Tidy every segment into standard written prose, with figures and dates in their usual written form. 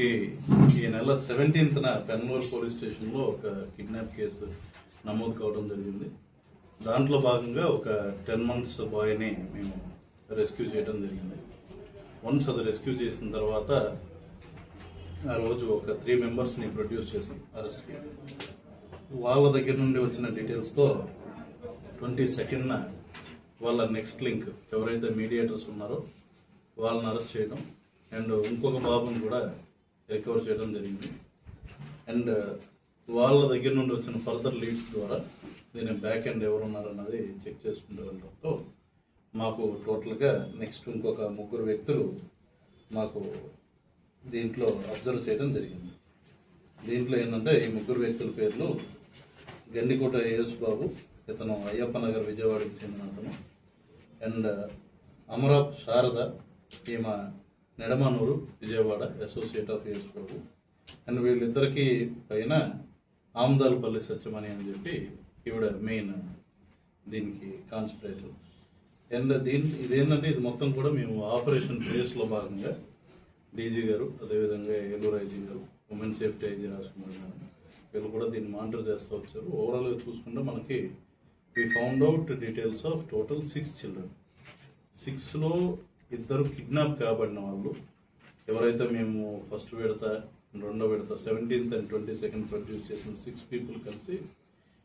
మనకి ఈ నెల 17న పెనమలూరు పోలీస్ స్టేషన్లో ఒక కిడ్నాప్ కేసు నమోదు కావడం జరిగింది. దాంట్లో భాగంగా ఒక 10 months బాయ్ని మేము రెస్క్యూ చేయడం జరిగింది. వన్స్ అది రెస్క్యూ చేసిన తర్వాత ఆ రోజు ఒక 3 members-ని ప్రొడ్యూస్ చేసాం అరెస్ట్కి. వాళ్ళ దగ్గర నుండి వచ్చిన డీటెయిల్స్తో 22న వాళ్ళ నెక్స్ట్ లింక్ ఎవరైతే మీడియేటర్స్ ఉన్నారో వాళ్ళని అరెస్ట్ చేయడం అండ్ ఇంకొక బాబుని కూడా రికవర్ చేయడం జరిగింది. అండ్ వాళ్ళ దగ్గర నుండి వచ్చిన ఫర్దర్ లీడ్స్ ద్వారా దీని బ్యాక్ ఎండ్ ఎవరు ఉన్నారన్నది చెక్ చేసుకుంటూ వెళ్ళడంతో మాకు టోటల్గా నెక్స్ట్ ఇంకొక 3 వ్యక్తులు మాకు దీంట్లో అబ్జర్వ్ చేయడం జరిగింది. దీంట్లో ఏంటంటే ఈ 3 వ్యక్తుల పేర్లు గండికోట యేసు బాబు, ఇతను అయ్యప్ప నగర్ విజయవాడకి చెందిన అతను. అండ్ అమరాప్ శారద, ఈమె Nedamanuru Vijayawada associate of Yesu Babu. And వీళ్ళిద్దరికి పైన ఆమదాలపల్లి సత్యమణి అని చెప్పి ఈవిడ మెయిన్ దీనికి కాన్స్పిరేటర్. అండ్ ఇదేంటంటే ఇది మొత్తం కూడా మేము ఆపరేషన్ ట్రేస్లో భాగంగా డీజీ గారు, అదేవిధంగా ఏలూరు ఐజీ గారు, ఉమెన్ సేఫ్టీ ఐజీ రాజకుమార్ గారు వీళ్ళు కూడా దీన్ని మానిటర్ చేస్తూ వచ్చారు. ఓవరాల్గా చూసుకుంటే మనకి we found out details of total 6 children. 6లో 2 కిడ్నాప్ కాబడిన వాళ్ళు. ఎవరైతే మేము ఫస్ట్ విడత, రెండో విడత 17th and 22nd ప్రొడ్యూస్ చేసిన 6 people కలిసి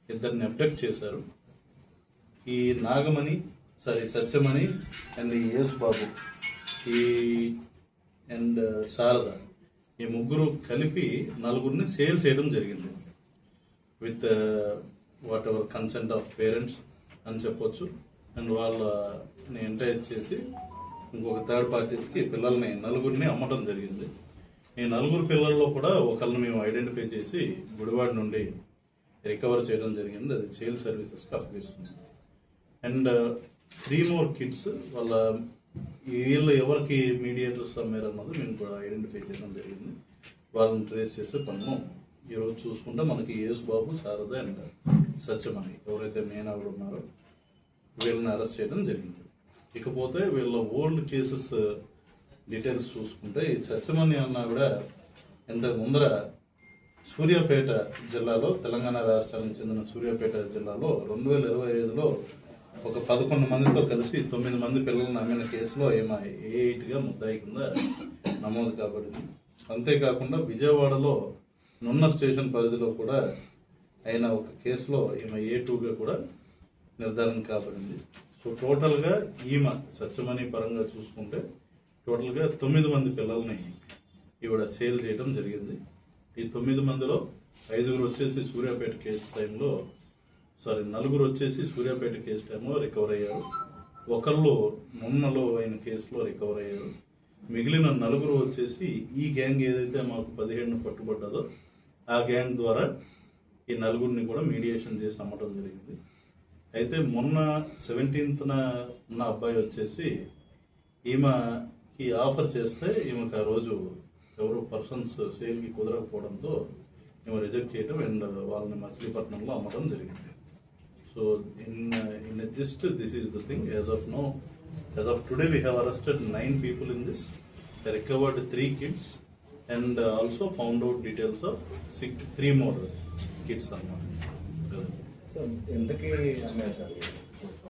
2 అబ్డక్ట్ చేశారు. ఈ Satyamani and Yesu Babu and Sharada ఈ 3 కలిపి 4 సేల్ చేయడం జరిగింది with what ever consent of parents అని చెప్పొచ్చు. అండ్ వాళ్ళని ఎంకరేజ్ చేసి ఇంకొక 3rd parties-కి పిల్లల్ని 4 అమ్మటం జరిగింది. ఈ 4 పిల్లల్లో కూడా ఒకళ్ళని మేము ఐడెంటిఫై చేసి గుడివాడ నుండి రికవర్ చేయడం జరిగింది. అది చైల్డ్ సర్వీసెస్కి అప్పగిస్తుంది. అండ్ 3 more kids వాళ్ళ వీళ్ళు ఎవరికి మీడియేటర్స్ అమ్మారు అన్నది మేము కూడా ఐడెంటిఫై చేయడం జరిగింది. వాళ్ళని ట్రేస్ చేసే పనులు ఈరోజు చూసుకుంటే మనకి యేసు బాబు, శారద అండ్ సత్యమణి ఎవరైతే మెయిన్ ఎవరు ఉన్నారో వీళ్ళని అరెస్ట్ చేయడం జరిగింది. ఇకపోతే వీళ్ళ ఓల్డ్ కేసెస్ డీటెయిల్స్ చూసుకుంటే ఈ సత్యమణి అన్నా కూడా ఇంతకు ముందర సూర్యాపేట జిల్లాలో, తెలంగాణ రాష్ట్రానికి చెందిన సూర్యాపేట జిల్లాలో 2025లో ఒక 11 మందితో కలిసి 9 మంది పిల్లలను అమ్మిన కేసులో ఈమె A8గా ముద్దాయి కింద నమోదు కాబడింది. అంతేకాకుండా విజయవాడలో నున్న స్టేషన్ పరిధిలో కూడా అయిన ఒక కేసులో ఈమె A2గా కూడా నిర్ధారణ కాబడింది. సో టోటల్గా ఈమె సత్యమణి పరంగా చూసుకుంటే టోటల్గా 9 మంది పిల్లల్ని ఈవిడ సేల్ చేయడం జరిగింది. ఈ 9 మందిలో 5 వచ్చేసి సూర్యాపేట కేసు టైంలో 4 వచ్చేసి సూర్యాపేట కేసు టైంలో రికవర్ అయ్యారు. ఒకళ్ళు నున్నలో అయిన కేసులో రికవర్ అయ్యారు. మిగిలిన 4 వచ్చేసి ఈ గ్యాంగ్ ఏదైతే మాకు 17 పట్టుబడ్డదో ఆ గ్యాంగ్ ద్వారా ఈ 4 కూడా మీడియేషన్ చేసి అమ్మటం జరిగింది. అయితే మొన్న 17th ఉన్న అబ్బాయి వచ్చేసి ఈమెకి ఆఫర్ చేస్తే ఈమెకు ఆ రోజు ఎవరు పర్సన్స్ సేల్కి కుదరకపోవడంతో ఈమె రిజెక్ట్ చేయడం అండ్ వాళ్ళని మచిలీపట్నంలో అమ్మటం జరిగింది. So in a gist, this is the thing. As of today, we have arrested 9 people in this. They recovered 3 kids and also found out details of 3 more kids. So, in the case,